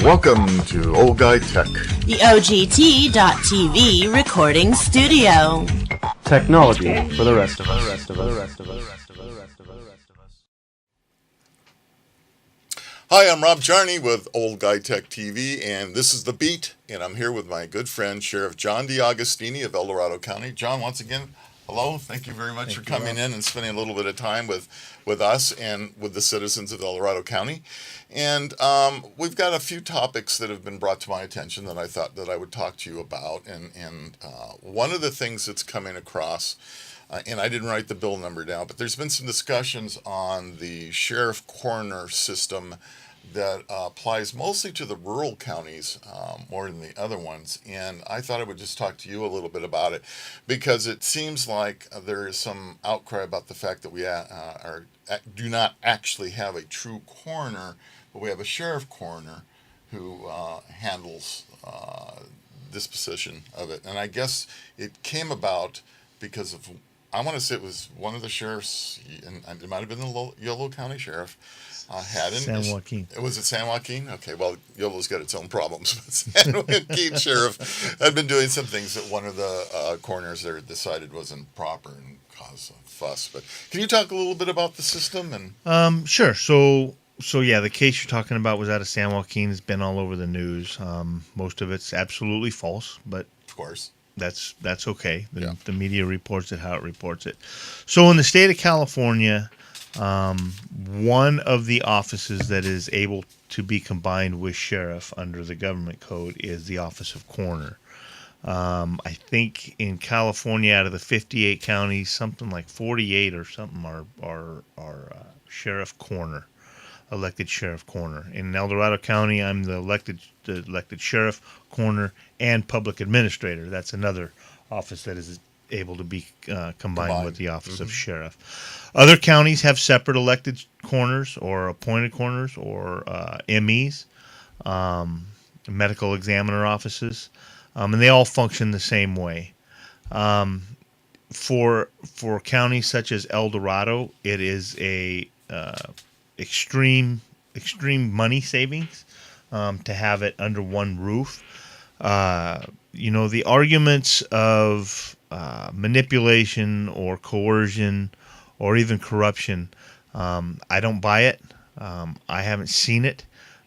Welcome to Old Guy Tech, the OGT.TV recording studio. Technology for the rest of us. Hi, I'm Rob Charny with Old Guy Tech TV, and this is The Beat, and I'm here with my good friend, Sheriff John DeAugustini of Dorado County. John, once again, hello. Thank you very much for coming in and spending a little bit of time with us and with the citizens of Dorado County. And we've got a few topics that have been brought to my attention that I thought that I would talk to you about. And one of the things that's coming across, and I didn't write the bill number down, but there's been some discussions on the sheriff-coroner system that applies mostly to the rural counties more than the other ones. And I thought I would just talk to you a little bit about it, because it seems like there is some outcry about the fact that we do not actually have a true coroner, but we have a sheriff-coroner who handles this position of it. And I guess it came about because of, I want to say it was one of the sheriffs, and it might have been the Yolo County Sheriff, San Joaquin. Was it San Joaquin? Okay, well, Yolo's got its own problems, but San Joaquin Sheriff had been doing some things that one of the coroners there decided wasn't proper and caused a fuss. But can you talk a little bit about the system? And Sure. So yeah, the case you're talking about was out of San Joaquin. It's been all over the news. Most of it's absolutely false, but of course, that's okay. The media reports it how it reports it. So in the state of California, one of the offices that is able to be combined with sheriff under the government code is the office of coroner. I think in California, out of the 58 counties, something like 48 or something are sheriff coroner, elected sheriff coroner. In El Dorado County, I'm the elected sheriff coroner and public administrator. That's another office that is able to be combined with the office of sheriff. Other counties have separate elected coroners or appointed coroners or MEs, medical examiner offices, and they all function the same way. For counties such as El Dorado, it is a extreme money savings to have it under one roof. The arguments of manipulation or coercion or even corruption, I don't buy it. I haven't seen it.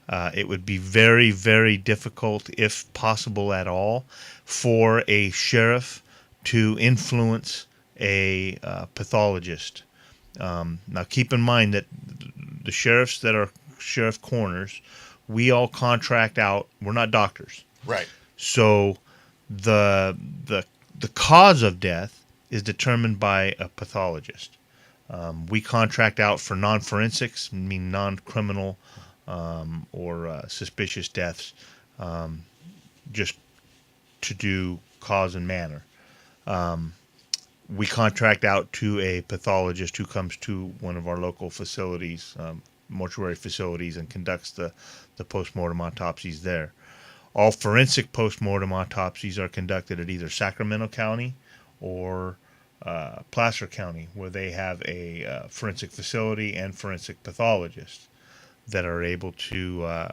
It would be very, very difficult, if possible at all, for a sheriff to influence a pathologist. Now, keep in mind that the sheriffs that are sheriff coroners, we all contract out. We're not doctors, right? So the cause of death is determined by a pathologist. We contract out for non-forensics, mean non-criminal or suspicious deaths, just to do cause and manner. We contract out to a pathologist who comes to one of our local facilities, mortuary facilities, and conducts the postmortem autopsies there. All forensic postmortem autopsies are conducted at either Sacramento County or Placer County, where they have a forensic facility and forensic pathologists that are able to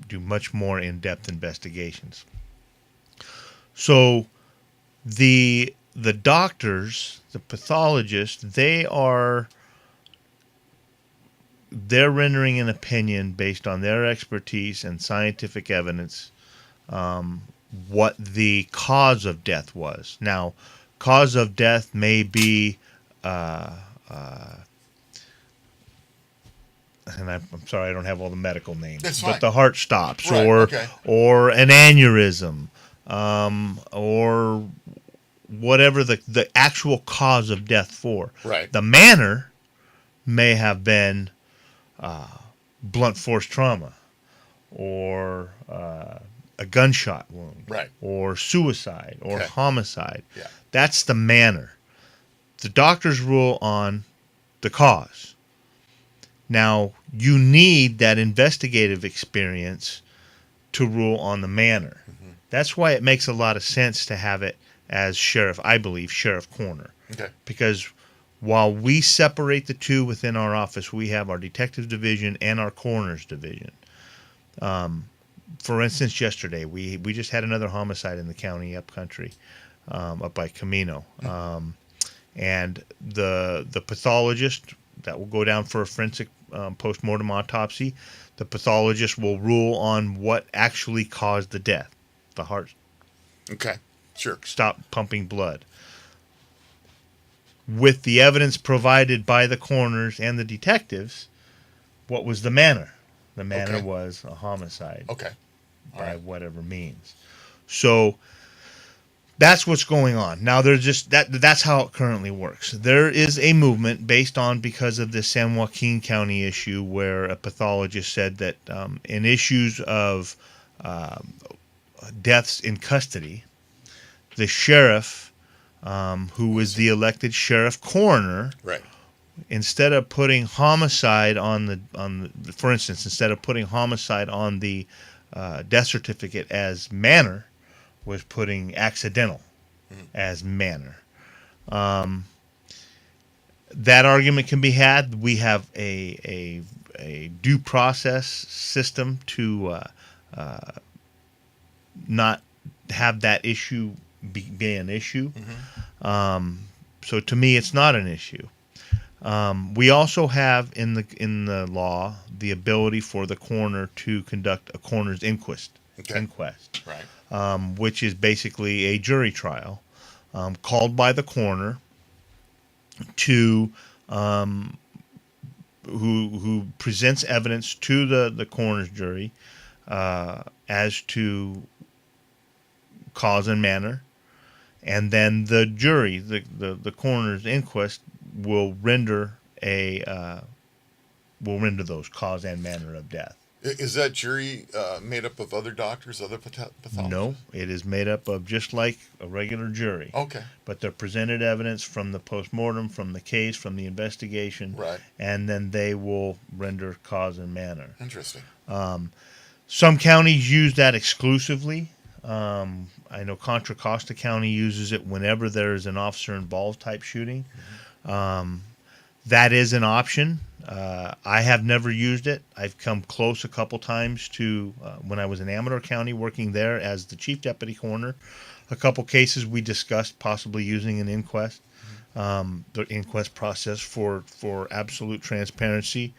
do much more in-depth investigations. So the doctors, the pathologists, they're rendering an opinion based on their expertise and scientific evidence what the cause of death was. Now, cause of death may be, and I'm sorry I don't have all the medical names, but the heart stops, right, or an aneurysm, or whatever the actual cause of death for. Right. The manner may have been blunt force trauma, or a gunshot wound, right, or suicide, or homicide. Yeah. That's the manner. The doctors rule on the cause. Now, you need that investigative experience to rule on the manner. Mm-hmm. That's why it makes a lot of sense to have it as sheriff, I believe, sheriff coroner. Okay. Because while we separate the two within our office, we have our detective division and our coroner's division. for instance, yesterday we just had another homicide in the county up country, up by Camino, and the pathologist that will go down for a forensic post-mortem autopsy. The pathologist will rule on what actually caused the death. The heart Okay. Sure. stopped pumping blood. With the evidence provided by the coroners and the detectives, what was the manner? The manner Okay. was a homicide Okay. All by right. whatever means. So that's what's going on. Now there's just that's how it currently works. There is a movement based on because of the San Joaquin County issue where a pathologist said that in issues of deaths in custody, the sheriff who was the elected sheriff coroner, Right. instead of putting homicide on the for instance, instead of putting homicide on the death certificate as manner, was putting accidental as manner. That argument can be had. We have a due process system to not have that issue be an issue. So to me, it's not an issue. We also have in the law the ability for the coroner to conduct a coroner's inquest. Okay. Right. Which is basically a jury trial called by the coroner to who presents evidence to the coroner's jury as to cause and manner, and then the jury, the coroner's inquest will render those cause and manner of death. Is that jury made up of other doctors, other pathologists? No, it is made up of just like a regular jury. Okay. But they're presented evidence from the postmortem, from the case, from the investigation, Right. and then they will render cause and manner. Interesting. Some counties use that exclusively. I know Contra Costa County uses it whenever there's an officer involved type shooting. That is an option. I have never used it. I've come close a couple times to when I was in Amador County working there as the chief deputy coroner. A couple cases we discussed possibly using an inquest, the inquest process for absolute transparency.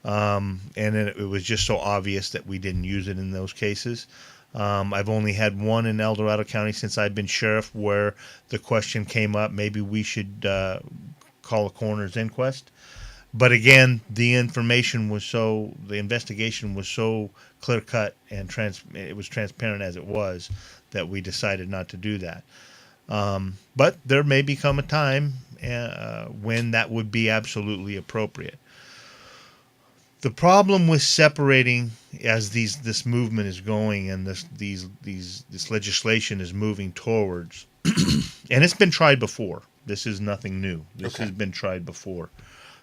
And it was just so obvious that we didn't use it in those cases. I've only had one in El Dorado County since I've been sheriff where the question came up, maybe we should call a coroner's inquest. But again, the investigation was so clear cut and it was transparent as it was that we decided not to do that. But there may become a time when that would be absolutely appropriate. The problem with separating, as this movement is going and this legislation is moving towards, and it's been tried before. This is nothing new. This has been tried before.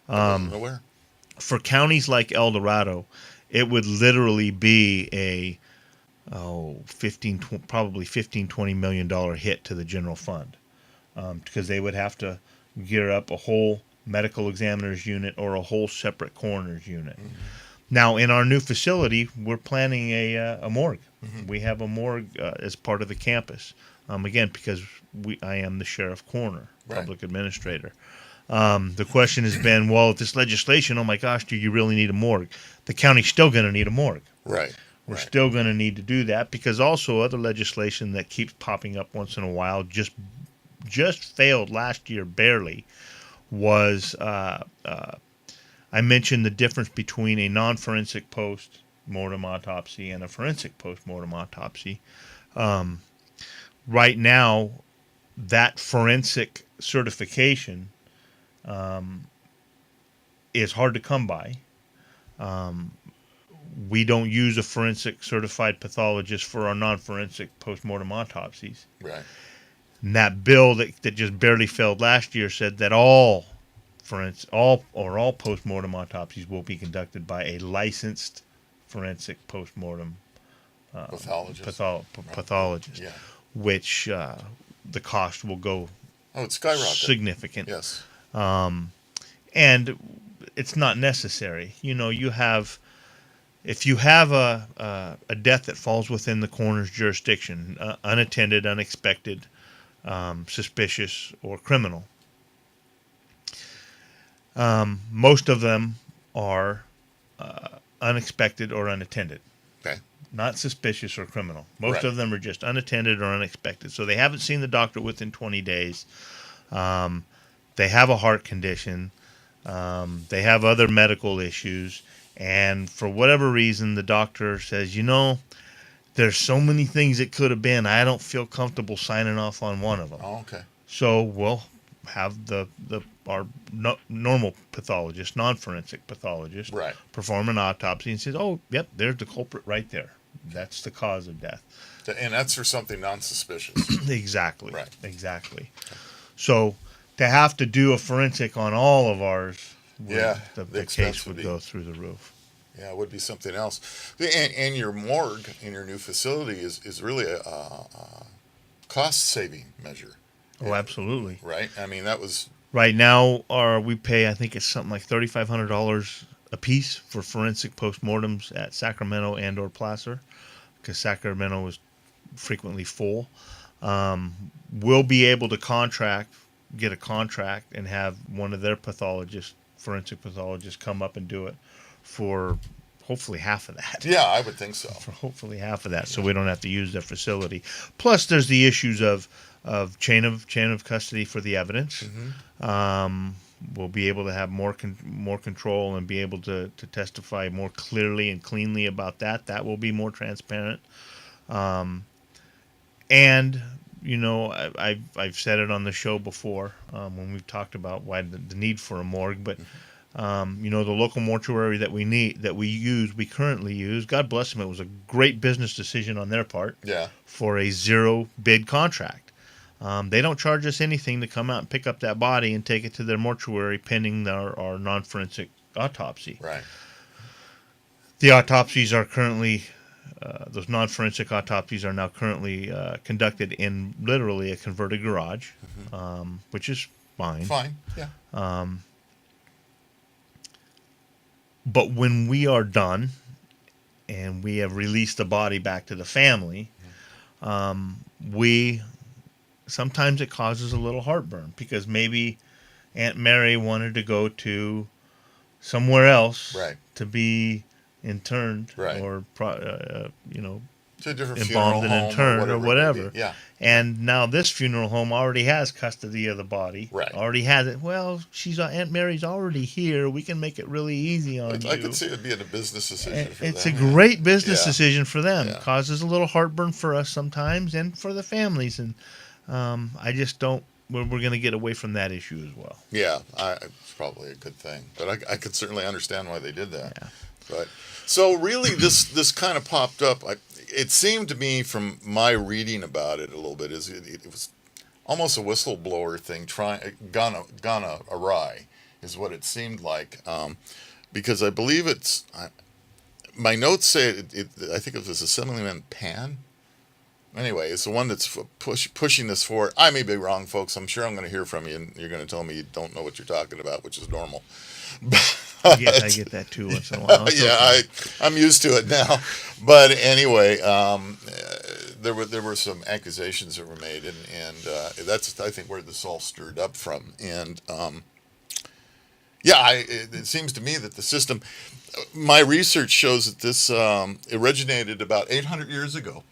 Nowhere. For counties like El Dorado, it would literally be probably $15-20 million hit to the general fund, because they would have to gear up a whole medical examiner's unit or a whole separate coroner's unit. Now, in our new facility, we're planning a morgue. We have a morgue as part of the campus. Again, because I am the sheriff coroner, public administrator. The question has been, well, if this legislation, oh my gosh, do you really need a morgue? The county's still going to need a morgue. Right. We're still going to need to do that because also other legislation that keeps popping up once in a while just failed last year barely was I mentioned the difference between a non-forensic post-mortem autopsy and a forensic post-mortem autopsy. Right now, that forensic certification is hard to come by. We don't use a forensic certified pathologist for our non-forensic post-mortem autopsies. Right. And that bill that just barely failed last year said that all post-mortem autopsies will be conducted by a licensed forensic post-mortem pathologist, Yeah. which the cost will go It's skyrocketed. significant. Yes. And it's not necessary. You have if you have a death that falls within the coroner's jurisdiction, unattended, unexpected, suspicious, or criminal, most of them are unexpected or unattended. Okay. Not suspicious or criminal. Most Right. of them are just unattended or unexpected. So they haven't seen the doctor within 20 days. They have a heart condition. They have other medical issues. And for whatever reason, the doctor says, there's so many things it could have been. I don't feel comfortable signing off on one of them. Oh, okay. So we'll have our normal pathologist, non-forensic pathologist, Right. perform an autopsy and says, oh, yep, there's the culprit right there. That's the cause of death. And that's for something non-suspicious. Exactly. Right. Exactly. So to have to do a forensic on all of ours, the expense case would would go through the roof. Yeah, it would be something else. And your morgue in your new facility is really a cost-saving measure. Oh, absolutely. Right? I mean, that was... Right now, we pay, I think it's something like $3,500 a piece for forensic postmortems at Sacramento and or Placer, because Sacramento is frequently full. We'll be able to get a contract and have one of their forensic pathologists come up and do it for hopefully half of that. Yeah, I would think so. For hopefully half of that, so we don't have to use their facility. Plus, there's the issues of chain of custody for the evidence. Mm-hmm. We'll be able to have more control and be able to testify more clearly and cleanly about that. That will be more transparent. And I've said it on the show before when we've talked about why the need for a morgue, but the local mortuary that we currently use, God bless them, it was a great business decision on their part. Yeah. For a zero bid contract. They don't charge us anything to come out and pick up that body and take it to their mortuary pending our non-forensic autopsy. Right. The autopsies are currently, those non-forensic autopsies are now currently conducted in literally a converted garage, which is fine. Fine, yeah. But when we are done and we have released the body back to the family, sometimes it causes a little heartburn because maybe Aunt Mary wanted to go to somewhere else to be interned or to a different embalmed and interned or whatever. Yeah. And now this funeral home already has custody of the body. Right. Already has it. Well, Aunt Mary's already here. We can make it really easy on you. I could see it being a business decision for them. It's a great business decision for them. Yeah. Causes a little heartburn for us sometimes and for the families. And I just don't. We're going to get away from that issue as well. Yeah, it's probably a good thing. But I could certainly understand why they did that. Yeah. But so really, this kind of popped up. It seemed to me from my reading about it a little bit it was almost a whistleblower thing gone awry is what it seemed like, because I believe my notes say I think it was Assemblyman Pan. Anyway, it's the one that's pushing this forward. I may be wrong, folks. I'm sure I'm going to hear from you, and you're going to tell me you don't know what you're talking about, which is normal. I get that too once in a while. Yeah, I'm used to it now. But anyway, there were some accusations that were made, and that's I think where this all stirred up from. And it seems to me that the system. My research shows that this originated about 800 years ago.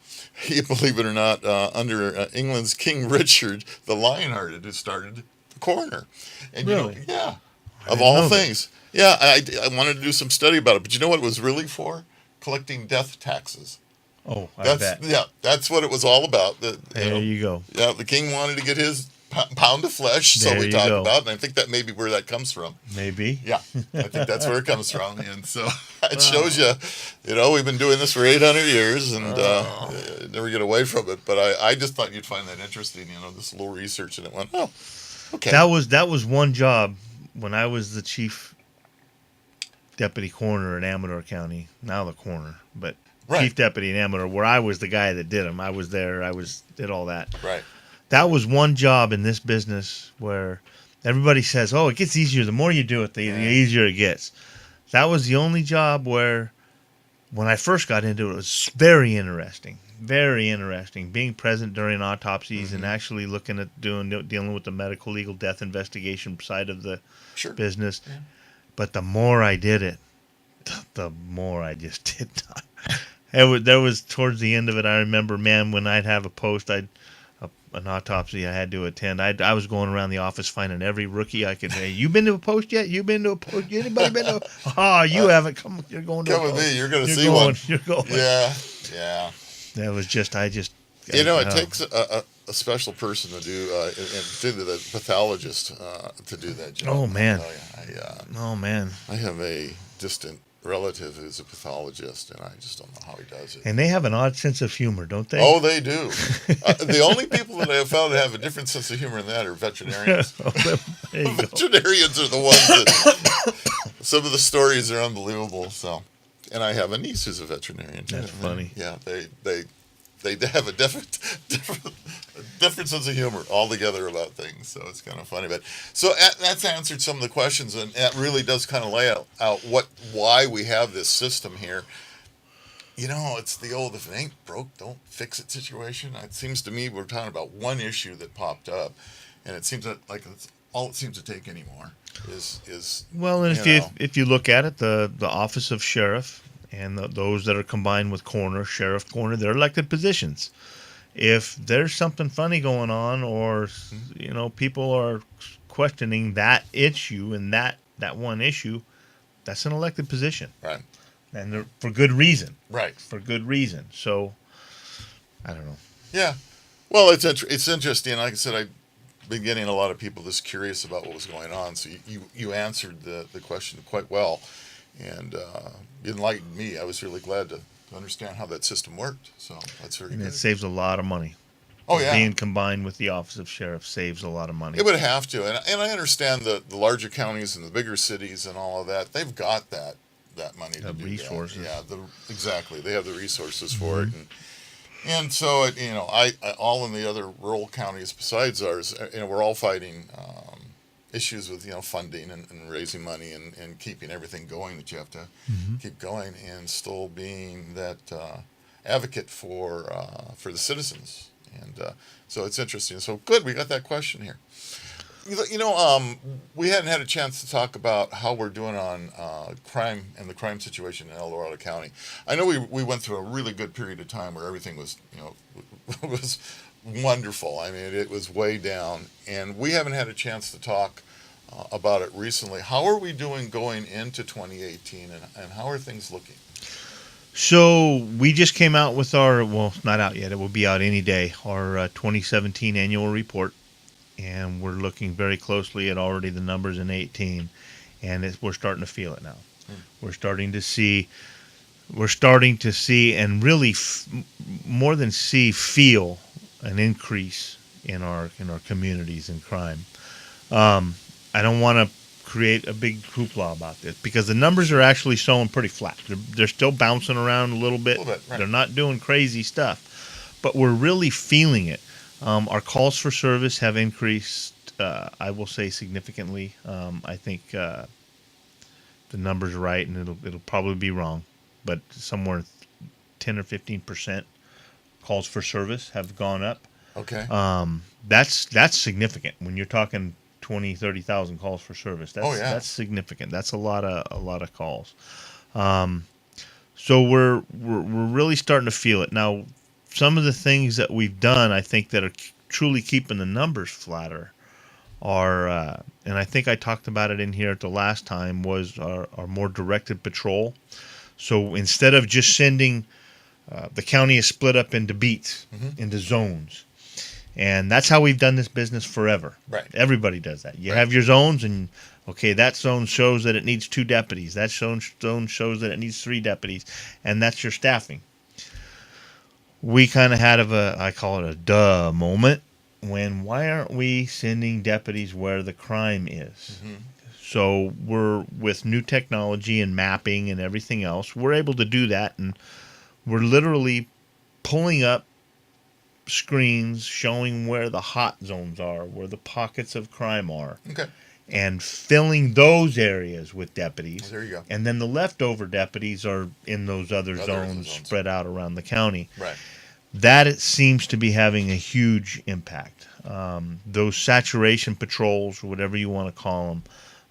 Believe it or not, under England's King Richard the Lionhearted, who started the coroner. And really? Of all things. Yeah, I wanted to do some study about it, but you know what it was really for? Collecting death taxes. Oh, I bet. Yeah, that's what it was all about. There you go. Yeah, the king wanted to get his pound of flesh, so we talked about, and I think that may be where that comes from. Maybe. Yeah, I think that's where it comes from, and so it shows you, we've been doing this for 800 years and never get away from it. But I just thought you'd find that interesting, this little research, and it went, oh, okay. That was one job when I was the chief deputy coroner in Amador County, now the coroner, but chief deputy in Amador, where I was the guy that did them. I was there. Did all that. Right. That was one job in this business where everybody says, oh, it gets easier. The more you do it, the easier it gets. That was the only job where when I first got into it, it was very interesting. Very interesting. Being present during autopsies and actually looking at dealing with the medical legal death investigation side of the business. Yeah. But the more I did it, the more I just did not. There was towards the end of it, I remember, man, when I'd have a post, an autopsy I had to attend. I was going around the office finding every rookie I could. Hey, you been to a post yet? You been to a post? Anybody been to? You haven't. Come, you're going to. Come with me. You're going to see one. You're going. Yeah. That was just. It takes a special person to do, and particularly the pathologist to do that job. Oh man. Oh man. I have a distant relative who's a pathologist, and I just don't know how he does it. And they have an odd sense of humor, don't they? Oh, they do. The only people that I have found to have a different sense of humor than that are veterinarians. Veterinarians are the ones that some of the stories are unbelievable. So, and I have a niece who's a veterinarian. That's funny. Yeah, they have a different sense of humor altogether about things, so it's kind of funny. But so that's answered some of the questions, and that really does kind of lay out why we have this system here. It's the old "if it ain't broke, don't fix it" situation. It seems to me we're talking about one issue that popped up, and it seems that it's all it seems to take anymore is well, and if you look at it, the office of sheriff. And those that are combined with coroner, sheriff, coroner, they're elected positions. If there's something funny going on, or people are questioning that issue and that one issue, that's an elected position, right? And for good reason, right? For good reason. So, I don't know. Yeah, well, it's interesting. Like I said, I've been getting a lot of people just curious about what was going on. So you answered the question quite well. And it enlightened me. I was really glad to understand how that system worked. So that's very good. It saves a lot of money. Oh, yeah. Being combined with the Office of Sheriff saves a lot of money. It would have to. And I understand the larger counties and the bigger cities and all of that, they've got that money to do resources. That. Yeah, exactly. They have the resources for it. And so, I all in the other rural counties besides ours, we're all fighting issues with funding and raising money and keeping everything going that you have to keep going, and still being that advocate for the citizens. And so it's interesting. So good, we got that question here. We hadn't had a chance to talk about how we're doing on crime and the crime situation in El Dorado County. I know we went through a really good period of time where everything was was wonderful. I mean, it was way down, and we haven't had a chance to talk about it recently. How are we doing going into 2018, and how are things looking? So we just came out with not out yet, it will be out any day, our 2017 annual report, and we're looking very closely at already the numbers in 18, and we're starting to feel it now. We're starting to see, and really more than see, feel an increase in our communities in crime. I don't want to create a big hoopla about this because the numbers are actually showing pretty flat. They're still bouncing around a little bit. Right. They're not doing crazy stuff, but we're really feeling it. Our calls for service have increased, I will say, significantly. I think the number's right, and it'll probably be wrong, but somewhere 10 or 15% calls for service have gone up. Okay. That's significant when you're talking 20, 30,000 calls for service. That's significant. That's a lot of calls. So we're really starting to feel it now. Some of the things that we've done, I think, that are truly keeping the numbers flatter are, and I think I talked about it in here at the last time, was our more directed patrol. So instead of just sending, the county is split up into beats, into zones. And that's how we've done this business forever. Right. Everybody does that. You have your zones, and that zone shows that it needs 2 deputies. That zone shows that it needs 3 deputies, and that's your staffing. We kind of had I call it a duh moment, why aren't we sending deputies where the crime is? So we're, with new technology and mapping and everything else, we're able to do that, and we're literally pulling up screens showing where the hot zones are, where the pockets of crime are. Okay. and filling those areas with deputies. There you go. And then the leftover deputies are in those other zones spread out around the county. Right. That it seems to be having a huge impact. Those saturation patrols, or whatever you want to call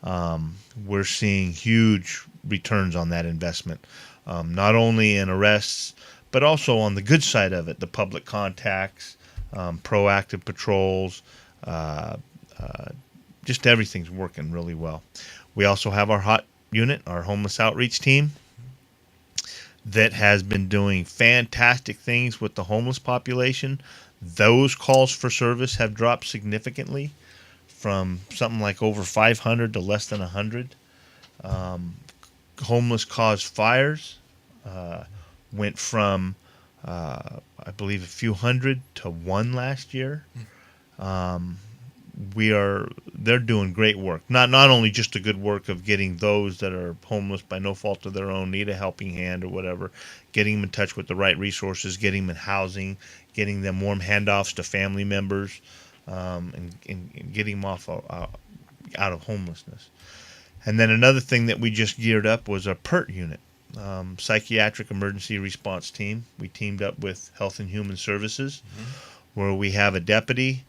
them, we're seeing huge returns on that investment, not only in arrests, but also on the good side of it, the public contacts, proactive patrols, just everything's working really well. We also have our HOT unit, our homeless outreach team, that has been doing fantastic things with the homeless population. Those calls for service have dropped significantly from something like over 500 to less than 100. Homeless caused fires went from, I believe, a few hundred to one last year. They're doing great work. Not only just the good work of getting those that are homeless by no fault of their own, need a helping hand or whatever, getting them in touch with the right resources, getting them in housing, getting them warm handoffs to family members, and getting them off out of homelessness. And then another thing that we just geared up was a PERT unit, Psychiatric Emergency Response Team. We teamed up with Health and Human Services, where we have a deputy,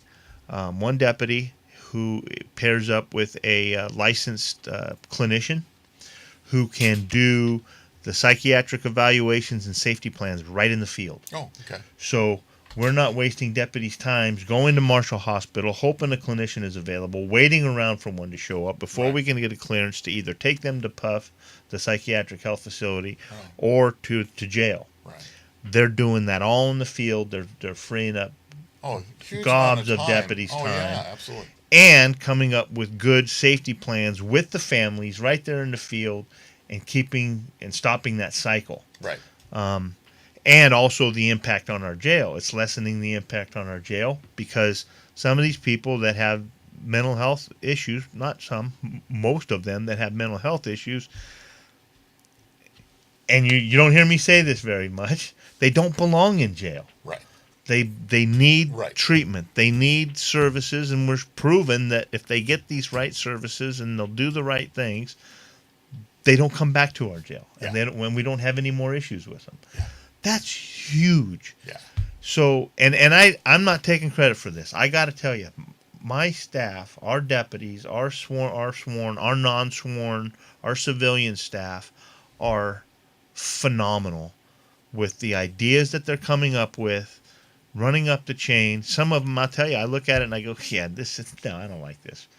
one deputy who pairs up with a licensed clinician who can do the psychiatric evaluations and safety plans right in the field. Oh, okay. So we're not wasting deputies' time going to Marshall Hospital, hoping a clinician is available, waiting around for one to show up before we can get a clearance to either take them to PUF, the psychiatric health facility, or to jail. Right. They're doing that all in the field. They're freeing up huge gobs amount of deputies' time. Yeah, absolutely. And coming up with good safety plans with the families right there in the field and keeping and stopping that cycle. Right. And also the impact on our jail. It's lessening the impact on our jail because some of these people that have mental health issues, not some, most of them that have mental health issues, and you don't hear me say this very much, they don't belong in jail. Right. They need treatment. They need services, and we're proven that if they get these right services and they'll do the right things, they don't come back to our jail. Yeah. And when we don't have any more issues with them. Yeah. That's huge. Yeah. So, and I'm not taking credit for this. I got to tell you, my staff, our deputies, our sworn, our non-sworn, our civilian staff are phenomenal with the ideas that they're coming up with, running up the chain. Some of them, I'll tell you, I look at it and I go, I don't like this.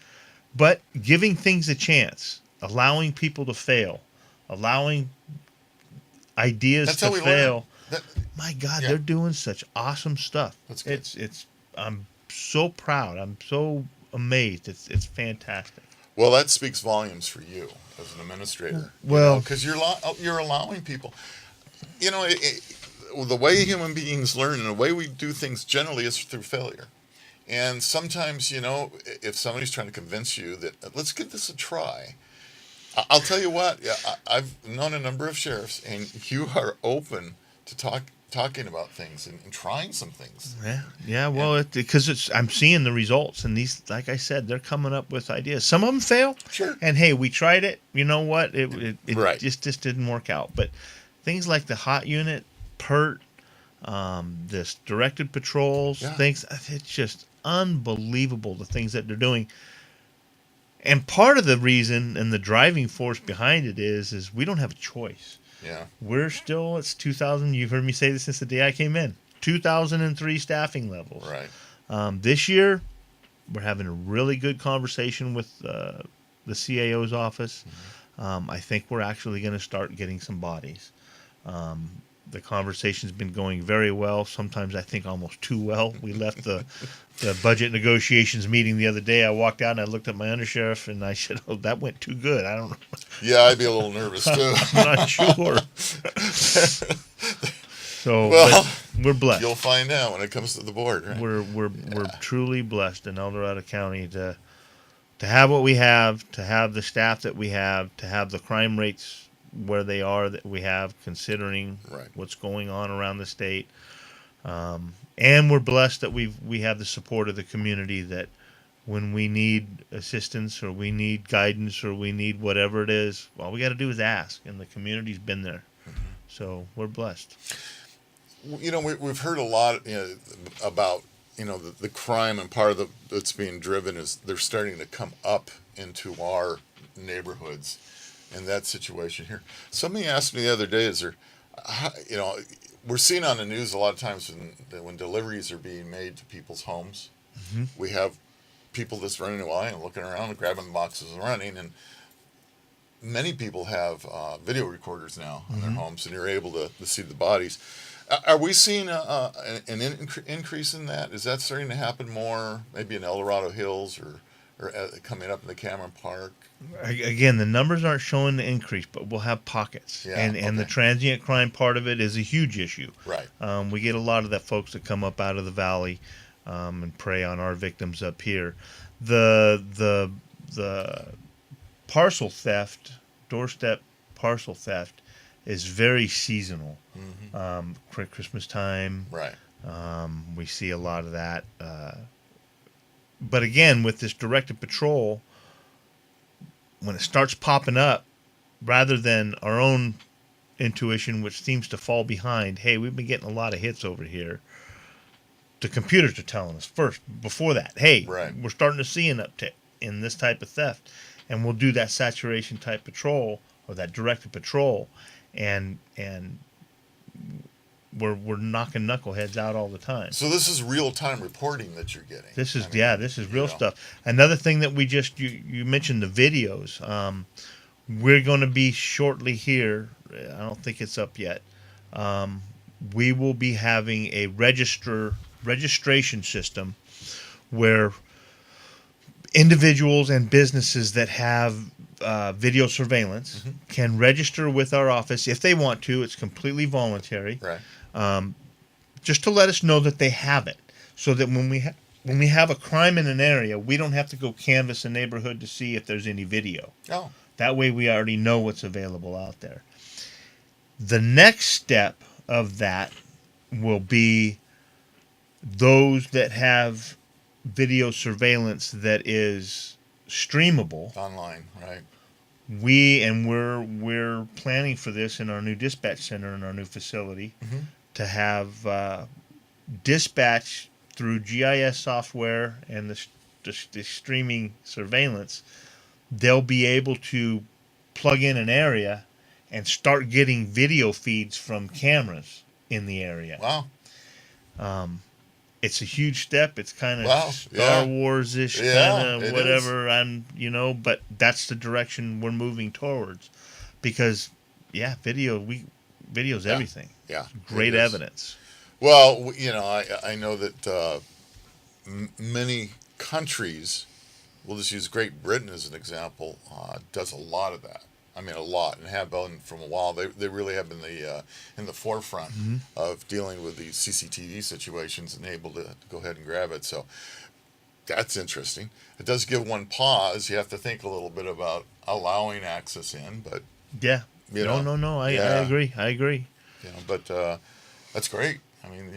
But giving things a chance, allowing people to fail, allowing ideas to fail. My God, they're doing such awesome stuff. That's good. I'm so proud. I'm so amazed. It's fantastic. Well, that speaks volumes for you as an administrator. Well, because you're allowing people. The way human beings learn and the way we do things generally is through failure. And sometimes, if somebody's trying to convince you that let's give this a try, I'll tell you what. I've known a number of sheriffs, and you are open to talking about things and trying some things. Yeah. Well, because I'm seeing the results, and these, like I said, they're coming up with ideas. Some of them fail. Sure. And hey, we tried it. You know what? It just didn't work out. But things like the HOT unit, PERT, this directed patrols, things. It's just unbelievable the things that they're doing. And part of the reason and the driving force behind it is we don't have a choice. Yeah. We're still, it's 2000, you've heard me say this since the day I came in, 2003 staffing levels. Right. This year, we're having a really good conversation with the CAO's office. Mm-hmm. I think we're actually going to start getting some bodies. The conversation's been going very well. Sometimes I think almost too well. We left the budget negotiations meeting the other day. I walked out and I looked at my undersheriff and I said, "Oh, that went too good. I don't know." Yeah, I'd be a little nervous too. I'm not sure. So, well, we're blessed. You'll find out when it comes to the board. Right? We're truly blessed in El Dorado County to have what we have, to have the staff that we have, to have the crime rates where they are that we have, considering what's going on around the state, and we're blessed that we have the support of the community that when we need assistance or we need guidance or we need whatever it is. All we got to do is ask, and the community's been there. So we're blessed. We've heard a lot about the crime, and part of that's being driven is they're starting to come up into our neighborhoods, and that situation here. Somebody asked me the other day, we're seeing on the news a lot of times when deliveries are being made to people's homes, we have people just running away and looking around and grabbing the boxes and running, and many people have video recorders now in their homes, and you're able to see the bodies. Are we seeing an increase in that? Is that starting to happen more, maybe in El Dorado Hills or coming up in the Cameron Park? Again, the numbers aren't showing the increase, but we'll have pockets. And the transient crime part of it is a huge issue. Right. We get a lot of that folks that come up out of the valley and prey on our victims up here. The parcel theft, doorstep parcel theft, is very seasonal. Christmas time. Right. We see a lot of that. But again, with this directed patrol, when it starts popping up, rather than our own intuition, which seems to fall behind, hey, we've been getting a lot of hits over here, the computers are telling us first, before that, hey, we're starting to see an uptick in this type of theft. And we'll do that saturation type patrol or that directed patrol, and we're knocking knuckleheads out all the time. So this is real time reporting that you're getting. This is this is real stuff. Another thing that we just you mentioned the videos. We're going to be shortly here. I don't think it's up yet. We will be having a registration system where individuals and businesses that have video surveillance can register with our office if they want to. It's completely voluntary. Right. Just to let us know that they have it, so that when we have a crime in an area, we don't have to go canvass a neighborhood to see if there's any video. Oh. That way we already know what's available out there. The next step of that will be those that have video surveillance that is streamable online, right? We're planning for this in our new dispatch center in our new facility to have dispatch through GIS software and the streaming surveillance. They'll be able to plug in an area and start getting video feeds from cameras in the area. Wow. It's a huge step. It's kind of Star Wars-ish, kind of whatever. But that's the direction we're moving towards, because video's everything. Yeah, great evidence. Well, I know that many countries, we'll just use Great Britain as an example, does a lot of that. I mean, a lot, and have been from a while. They really have been in the forefront of dealing with these CCTV situations and able to go ahead and grab it. So that's interesting. It does give one pause. You have to think a little bit about allowing access in, but no. I agree. But that's great. I mean,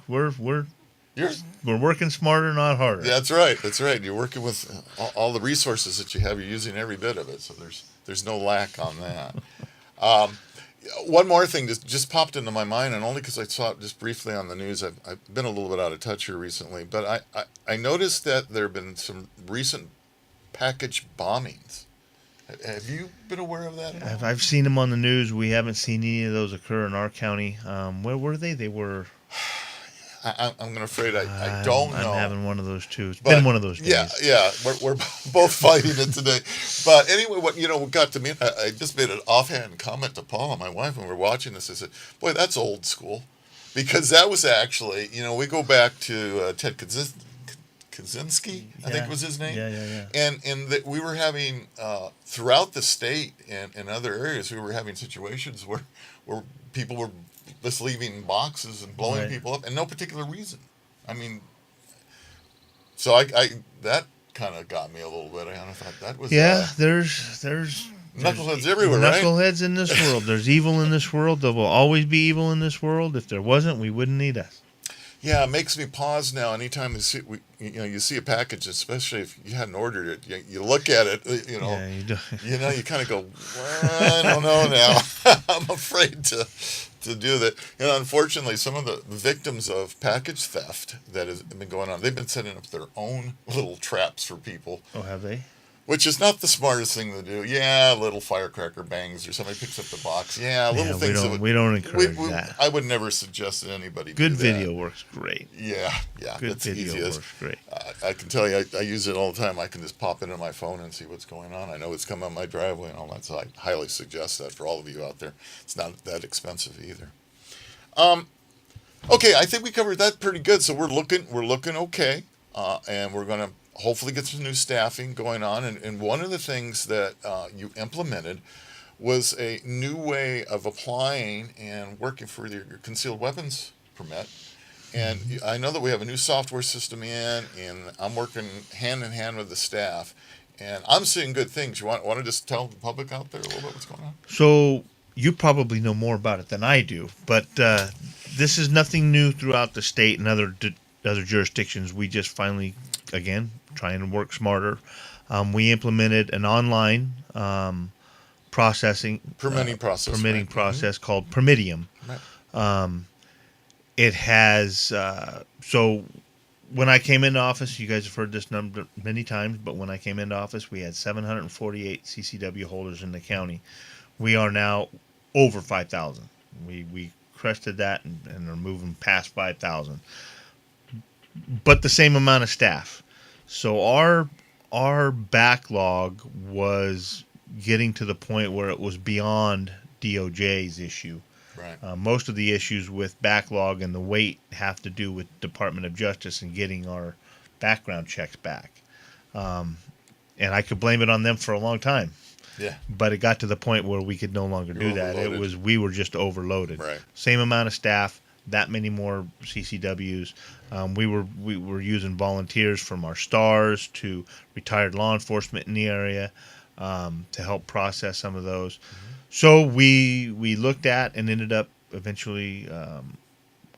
we're working smarter, not harder. That's right. You're working with all the resources that you have. You're using every bit of it. So there's no lack on that. One more thing just popped into my mind, and only because I saw it just briefly on the news. I've been a little bit out of touch here recently, but I noticed that there have been some recent package bombings. Have you been aware of that? I've seen them on the news. We haven't seen any of those occur in our county. Where were they? They were... I'm afraid I don't know. I'm having one of those too. It's been one of those days. Yeah. We're both fighting it today. But anyway, what got to me, I just made an offhand comment to Paula, my wife, when we were watching this. I said, "Boy, that's old school," because that was actually, we go back to Ted Kaczynski, I think was his name. Yeah. And that we were having throughout the state and other areas, we were having situations where people were just leaving boxes and blowing people up, and no particular reason. I mean, so I that kind of got me a little bit. I thought that was there's knuckleheads everywhere, right? Knuckleheads in this world. There's evil in this world. There will always be evil in this world. If there wasn't, we wouldn't need us. Yeah, it makes me pause now. Anytime you see a package, especially if you hadn't ordered it, you look at it, Yeah, you do. you kind of go, well, I don't know now. I'm afraid to do that. And unfortunately, some of the victims of package theft that has been going on, they've been setting up their own little traps for people. Oh, have they? Which is not the smartest thing to do. Yeah, a little firecracker bangs or somebody picks up the box. Yeah, little things. We don't encourage that. I would never suggest that anybody Good do video that. works great. Yeah, Good it's video easy as, works great. I can tell you, I use it all the time. I can just pop into my phone and see what's going on. I know it's coming on my driveway and all that, so I highly suggest that for all of you out there. It's not that expensive either. Okay, I think we covered that pretty good. So we're looking okay, and we're going to hopefully get some new staffing going on. And one of the things that you implemented was a new way of applying and working for your concealed weapons permit. And I know that we have a new software system in, and I'm working hand in hand with the staff. And I'm seeing good things. You want to just tell the public out there a little bit what's going on? So you probably know more about it than I do, but this is nothing new throughout the state and other jurisdictions. We just finally, again, trying to work smarter. We implemented an online permitting process called Permitium. Right. It has so when I came into office, you guys have heard this number many times, but when I came into office, we had 748 CCW holders in the county. We are now over 5,000. We crested that and are moving past 5,000. But the same amount of staff. So our backlog was getting to the point where it was beyond DOJ's issue. Right. Most of the issues with backlog and the wait have to do with Department of Justice and getting our background checks back. And I could blame it on them for a long time. Yeah. But it got to the point where we could no longer do that. We were just overloaded. Right. Same amount of staff, that many more CCWs. We were using volunteers from our stars to retired law enforcement in the area to help process some of those. Mm-hmm. So we looked at and ended up eventually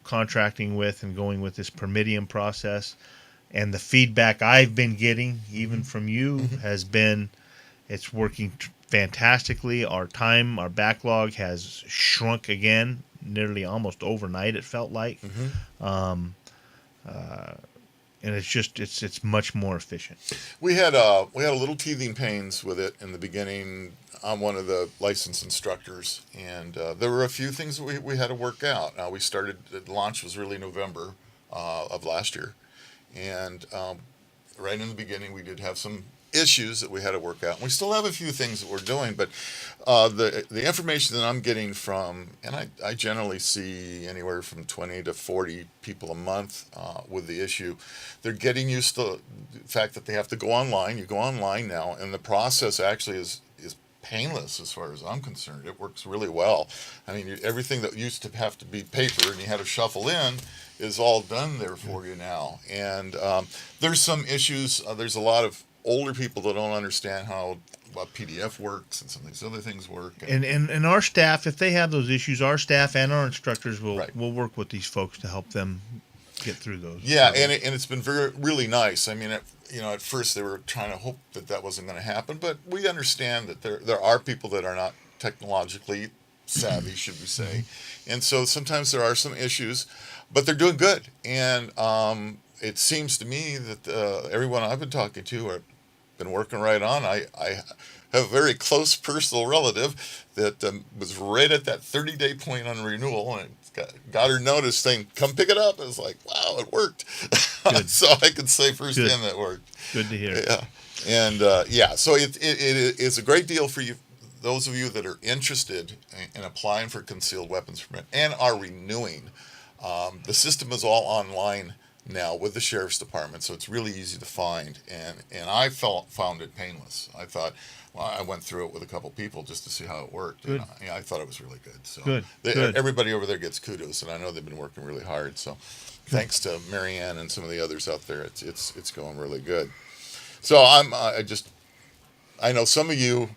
contracting with and going with this Permitium process. And the feedback I've been getting, even from you, has been it's working fantastically. Our backlog has shrunk again, nearly almost overnight, it felt like. And it's much more efficient. We had a little teething pains with it in the beginning. I'm one of the licensed instructors, and there were a few things that we had to work out. The launch was really November of last year, and right in the beginning we did have some issues that we had to work out. And we still have a few things that we're doing, but the information that I'm getting from, and I generally see anywhere from 20 to 40 people a month with the issue, they're getting used to the fact that they have to go online. You go online now, and the process actually is painless as far as I'm concerned. It works really well. I mean, everything that used to have to be paper and you had to shuffle in is all done there for you now. And there's some issues. There's a lot of older people that don't understand how PDF works and some of these other things work. And our staff, if they have those issues, our staff and our instructors will work with these folks to help them get through those. Yeah, and it's been really nice. I mean, at first they were trying to hope that wasn't going to happen, but we understand that there are people that are not technologically savvy, should we say, and so sometimes there are some issues, but they're doing good. And it seems to me that everyone I've been talking to have been working right on. I have a very close personal relative that was right at that 30-day point on renewal, and got her notice saying, "Come pick it up." I was like, "Wow, it worked." So I can say firsthand that worked. Good to hear. Yeah, and so it's a great deal for you, those of you that are interested in applying for concealed weapons permit and are renewing. The system is all online now with the sheriff's department, so it's really easy to find, and I found it painless. I thought, well, I went through it with a couple people just to see how it worked. Good. And I thought it was really good. So good. Everybody over there gets kudos, and I know they've been working really hard. So thanks to Marianne and some of the others out there, it's going really good. So I know some of you.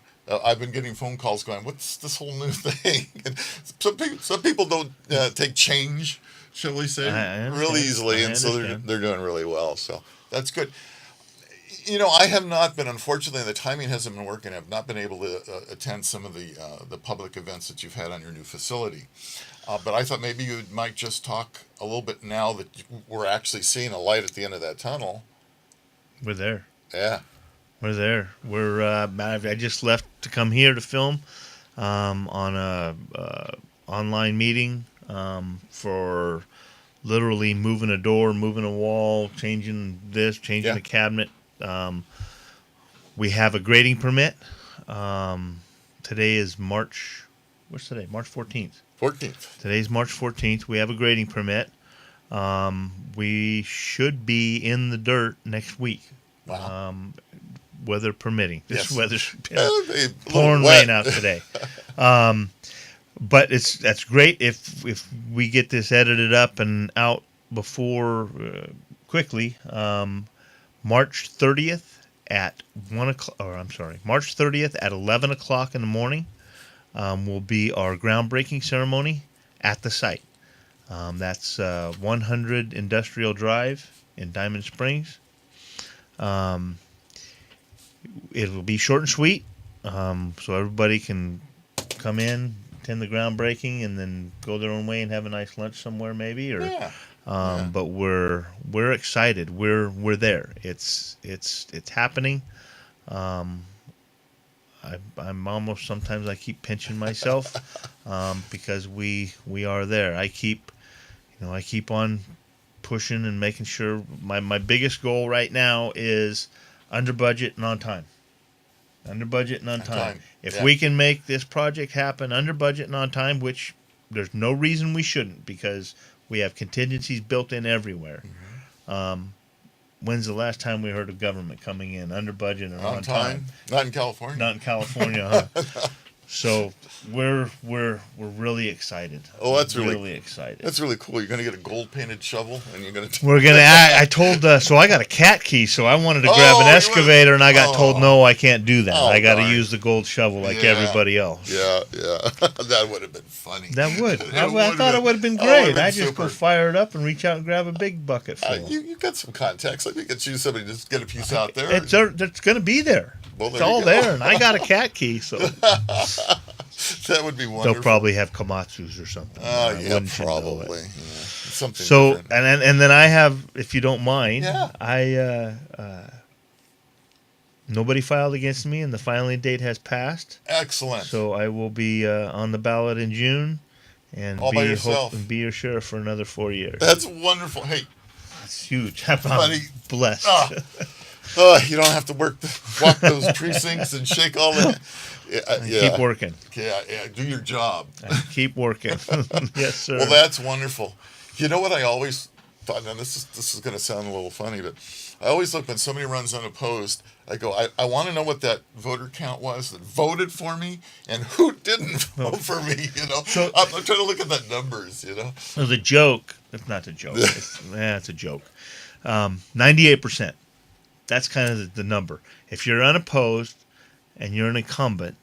I've been getting phone calls going, "What's this whole new thing?" And some people don't take change shall we say, I understand. really easily, I and so understand. they're doing really well. So that's good. I have not been, unfortunately, the timing hasn't been working. I've not been able to attend some of the public events that you've had on your new facility. But I thought maybe you might just talk a little bit now that we're actually seeing a light at the end of that tunnel. We're there. Yeah. We're there. I just left to come here to film on a online meeting for literally moving a door, moving a wall, changing this, changing a cabinet. We have a grading permit. Today is March. What's today? March 14th. 14th. Today's March 14th. We have a grading permit. We should be in the dirt next week. Wow. Weather permitting. This Yes. weather's A pouring wet. rain out today. But that's great if we get this edited up and out before quickly. March 30th at 1 o'clock. Or I'm sorry, March 30th at 11 o'clock in the morning will be our groundbreaking ceremony at the site. That's 100 Industrial Drive in Diamond Springs. It will be short and sweet, so everybody can come in, attend the groundbreaking, and then go their own way and have a nice lunch somewhere, maybe. Or, but we're excited. We're there. It's happening. I'm almost, sometimes I keep pinching myself because we are there. I keep on pushing and making sure. My biggest goal right now is under budget and on time. Under budget and on time. If we can make this project happen under budget and on time, which there's no reason we shouldn't, because we have contingencies built in everywhere. When's the last time we heard of government coming in under budget and on time? Not in California. Not in California, huh? So we're really excited. Oh, that's really excited. That's really cool. You're going to get a gold painted shovel, and you're going to. We're gonna. I told. So I got a cat key, so I wanted to grab an excavator, and I got told no, I can't do that. I got to use the gold shovel like everybody else. Yeah. That would have been funny. That would. I thought it would have been great. I just go fire it up and reach out and grab a big bucket full. You got some contacts. I think it's you. Somebody just get a piece out there. It's going to be there. Well, it's all there, and I got a cat key, so that would be wonderful. They'll probably have Komatsus or something. Oh, yeah, probably. Something. So, different. and then I have, if you don't mind, nobody filed against me, and the filing date has passed. Excellent. So I will be on the ballot in June, and all by yourself. And be your sheriff for another 4 years. That's wonderful. Hey, that's huge. I'm blessed. You don't have to walk those precincts and shake all that. Keep working. Yeah, do your job. Keep working. Yes, sir. Well, that's wonderful. You know what I always thought, and this is going to sound a little funny, but I always look when somebody runs unopposed, I go, I want to know what that voter count was that voted for me and who didn't vote for me, So, I'm trying to look at the numbers, So the joke, it's not a joke. It's a joke. 98%. That's kind of the number. If you're unopposed and you're an incumbent,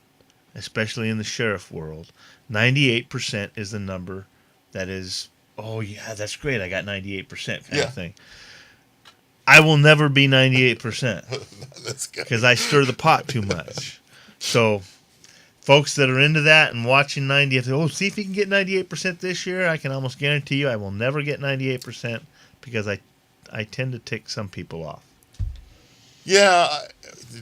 especially in the sheriff world, 98% is the number that is, oh, yeah, that's great. I got 98% kind of thing. I will never be 98% because I stir the pot too much. So folks that are into that and watching 90, see if you can get 98% this year, I can almost guarantee you I will never get 98% because I tend to tick some people off. Yeah.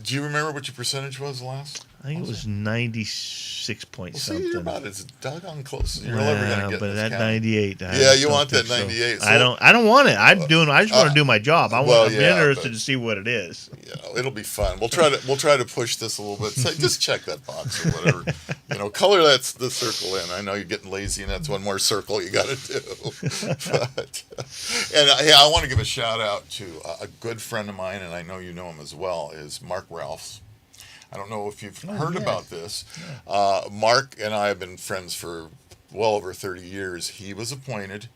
Do you remember what your percentage was last? I think it was 96 point something. See, you're about as doggone close as you're ever going to get. But in this that county. 98. You want that 98. So. I don't want it. I just want to do my job. I'm interested to see what it is. It'll be fun. We'll try to push this a little bit. Say, just check that box or whatever. Color the circle in. I know you're getting lazy, and that's one more circle you got to do. I want to give a shout out to a good friend of mine, and I know you know him as well. Is Mark Ralphs. I don't know if you've heard about this. Mark and I have been friends for well over 30 years. He was appointed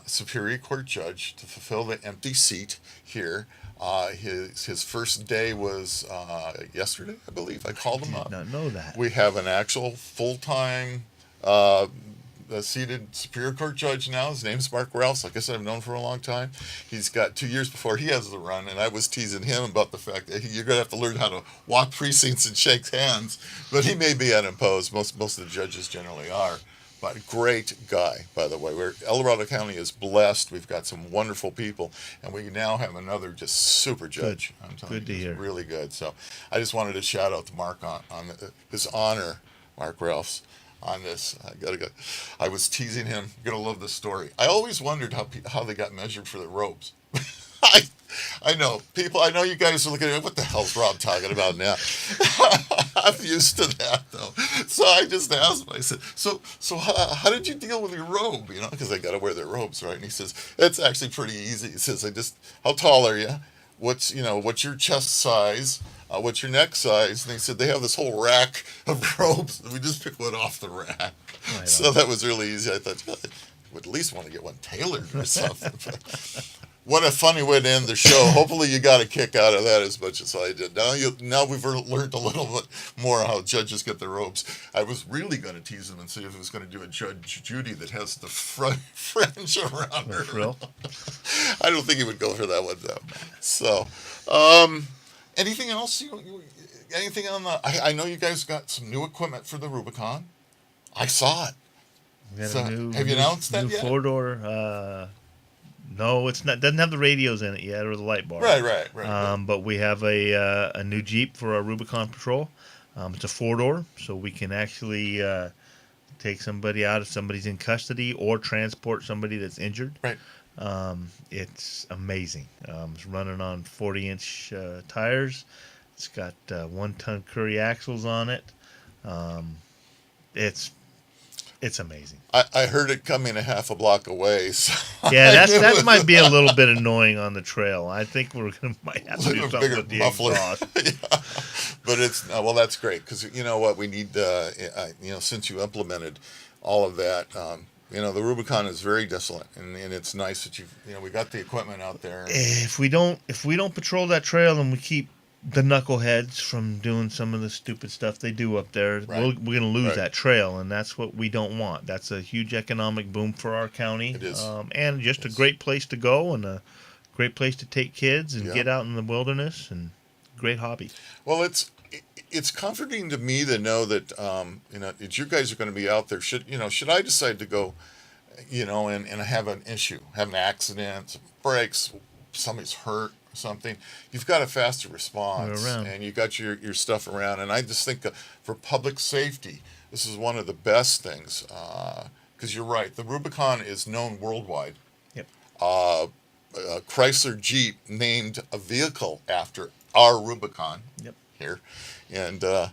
Superior Court Judge to fulfill the empty seat here. His first day was yesterday, I believe. I called him up. I did not know that. We have an actual full-time the seated Superior Court judge now. His name's Mark Ralphs. Like I said, I've known for a long time. He's got 2 years before he has the run, and I was teasing him about the fact that you're going to have to learn how to walk precincts and shake hands. But he may be unimposed. Most of the judges generally are. But great guy, by the way. El Dorado County is blessed. We've got some wonderful people, and we now have another just super judge. I'm telling Good to you, hear. Really good. So I just wanted to shout out to Mark on his honor, Mark Ralphs, on this. I was teasing him. You're gonna love this story. I always wondered how they got measured for the ropes. I know people. I know you guys are looking at what the hell's Rob talking about now. I'm used to that though. So I just asked him. I said, "So how did you deal with your robe? You know, because they got to wear their robes, right?" And he says, "It's actually pretty easy." He says, how tall are you? What's your chest size? What's your neck size?" And he said they have this whole rack of robes. We just pick one off the rack. Right. So that was really easy. I thought, I would at least want to get one tailored or something. What a funny way to end the show. Hopefully you got a kick out of that as much as I did. Now we've learned a little bit more how judges get their robes. I was really going to tease him and see if he was going to do a Judge Judy that has the fringe around her. Frill? I don't think he would go for that one, though. So, anything else? Anything on the... I know you guys got some new equipment for the Rubicon. I saw it. We got have you announced that yet? Four-door... No, it's not. Doesn't have the radios in it yet or the light bar. Right. But we have a new Jeep for our Rubicon Patrol. It's a 4-door, so we can actually take somebody out if somebody's in custody or transport somebody that's injured. Right. It's amazing. It's running on 40-inch tires. It's got 1-ton Curry axles on it. It's amazing. I heard it coming a half a block away. So yeah, that might be a little bit annoying on the trail. I think might have to do something with the exhaust. Yeah. But it's well, that's great because you know what we need. Since you implemented all of that, the Rubicon is very desolate, and it's nice that we got the equipment out there. If we don't patrol that trail and we keep the knuckleheads from doing some of the stupid stuff they do up there, right. we're going to lose that trail, and that's what we don't want. That's a huge economic boom for our county. It is. And just a great place to go and a great place to take kids and get out in the wilderness, and great hobby. Well, it's comforting to me to know that that you guys are going to be out there. Should I decide to go, and have an issue, have an accident, some breaks, somebody's hurt, something, you've got a faster response and you got your stuff around. And I just think for public safety, this is one of the best things because you're right, the Rubicon is known worldwide. Yep. Chrysler Jeep named a vehicle after our Rubicon. Yep. Here, and it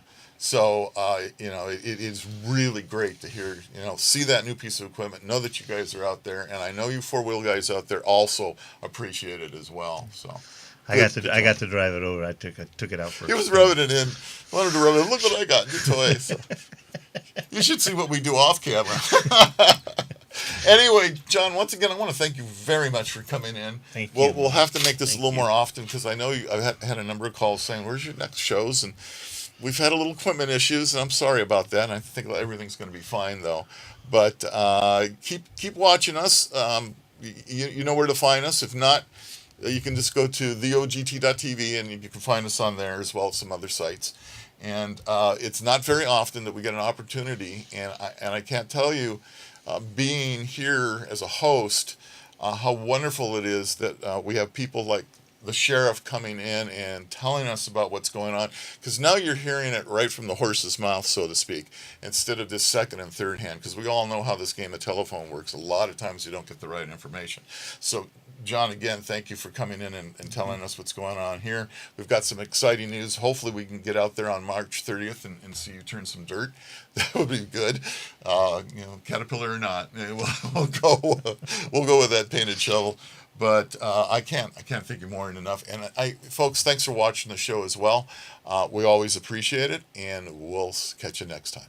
is really great to hear, see that new piece of equipment, know that you guys are out there, and I know you 4-wheel guys out there also appreciate it as well. So I got to drive it over. I took it out for. He was rubbing it in. Wanted to rub it in. Look what I got, new toy. So. You should see what we do off camera. Anyway, John, once again, I want to thank you very much for coming in. Thank you. We'll have to make this a little more often because I know I've had a number of calls saying, "Where's your next shows?" And we've had a little equipment issues, and I'm sorry about that. And I think everything's going to be fine, though. But keep watching us. You know where to find us. If not, you can just go to theogt.tv, and you can find us on there as well as some other sites. And it's not very often that we get an opportunity, and I can't tell you, being here as a host, how wonderful it is that we have people like the sheriff coming in and telling us about what's going on, because now you're hearing it right from the horse's mouth, so to speak, instead of this second and third hand, because we all know how this game of telephone works. A lot of times you don't get the right information. So John, again, thank you for coming in and telling us what's going on here. We've got some exciting news. Hopefully we can get out there on March 30th and see you turn some dirt. That would be good. Caterpillar or not, we'll go with that painted shovel. But I can't thank you more enough. And folks, thanks for watching the show as well. We always appreciate it, and we'll catch you next time.